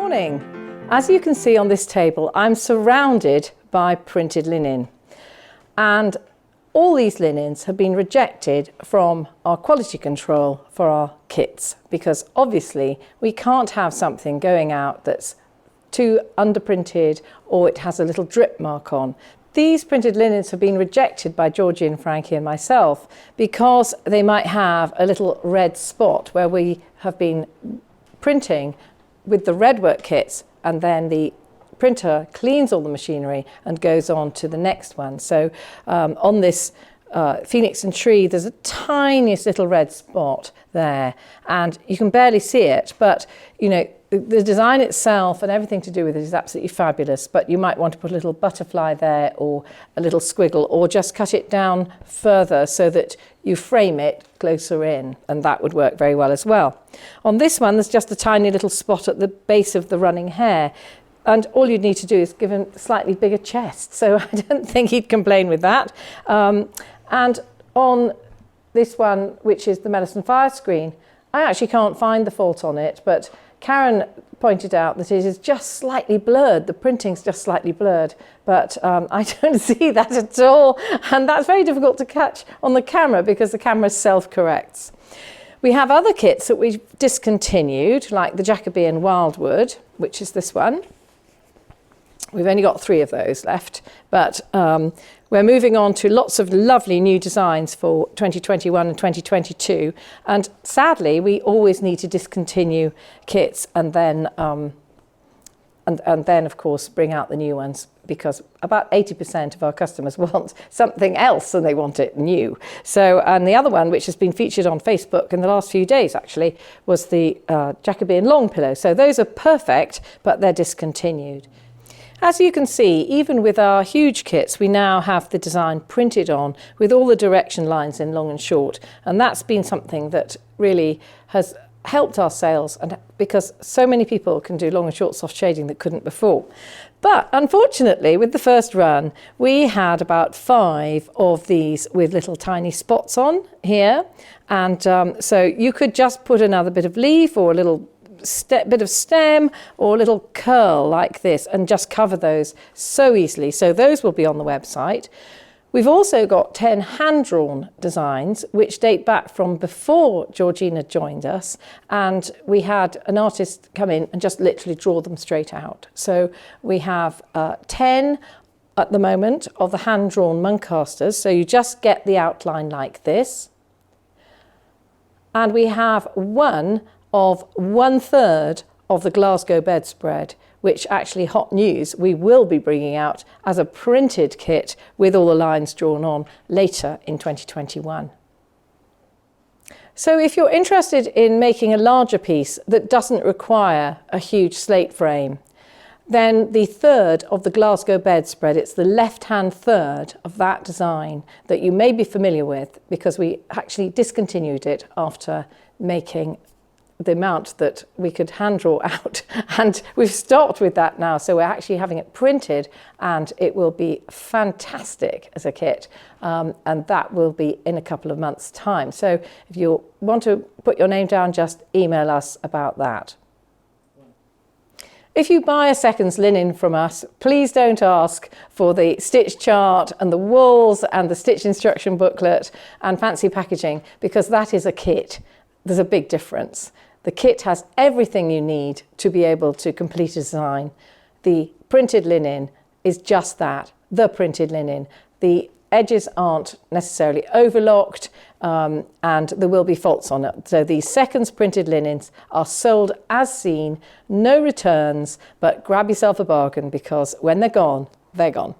morning. As you can see on this table, I'm surrounded by printed linen, and all these linens have been rejected from our quality control for our kits, because obviously we can't have something going out that's too underprinted or it has a little drip mark on. These printed linens have been rejected by Georgie and Frankie and myself because they might have a little red spot where we have been printing with the red work kits, and then the printer cleans all the machinery and goes on to the next one. So on this Phoenix and Tree, there's a tiniest little red spot there, and you can barely see it, but you know, the design itself and everything to do with it is absolutely fabulous, but you might want to put a little butterfly there or a little squiggle, or just cut it down further so that you frame it closer in, and that would work very well as well. On this one, there's just a tiny little spot at the base of the running hair, and all you'd need to do is give him a slightly bigger chest, so I don't think he'd complain with that. And on this one, which is the Medicine Fire screen, I actually can't find the fault on it, but Karen pointed out that it is just slightly blurred. The printing's just slightly blurred, but I don't see that at all. And that's very difficult to catch on the camera because the camera self-corrects. We have other kits that we've discontinued, like the Jacobean Wildwood, which is this one. We've only got 3 of those left, but we're moving on to lots of lovely new designs for 2021 and 2022. And sadly, we always need to discontinue kits and then, and then of course, bring out the new ones, because about 80% of our customers want something else and they want it new. So, and the other one, which has been featured on Facebook in the last few days actually, was the Jacobean long pillow. So those are perfect, but they're discontinued. As you can see, even with our huge kits, we now have the design printed on with all the direction lines in long and short. And that's been something that really has helped our sales, and because so many people can do long and short soft shading that couldn't before. But unfortunately, with the first run, we had about 5 of these with little tiny spots on here. And so you could just put another bit of leaf or a little bit of stem or a little curl like this and just cover those so easily. So those will be on the website. We've also got 10 hand-drawn designs which date back from before Georgina joined us, and we had an artist come in and just literally draw them straight out. So we have 10 at the moment of the hand-drawn Moncasters, so you just get the outline like this. And we have one of 1/3 of the Glasgow bedspread, which actually, hot news, we will be bringing out as a printed kit with all the lines drawn on later in 2021. So if you're interested in making a larger piece that doesn't require a huge slate frame, then the 1/3 of the Glasgow bedspread, it's the left-hand 1/3 of that design that you may be familiar with, because we actually discontinued it after making the amount that we could hand draw out, and we've stopped with that now, so we're actually having it printed, and it will be fantastic as a kit, and that will be in a couple of months' time. So if you want to put your name down, just email us about that. If you buy a seconds linen from us, please don't ask for the stitch chart and the wools and the stitch instruction booklet and fancy packaging, because that is a kit. There's a big difference. The kit has everything you need to be able to complete a design. The printed linen is just that, the printed linen. The edges aren't necessarily overlocked, and there will be faults on it. So these seconds printed linens are sold as seen, no returns, but grab yourself a bargain, because when they're gone, they're gone.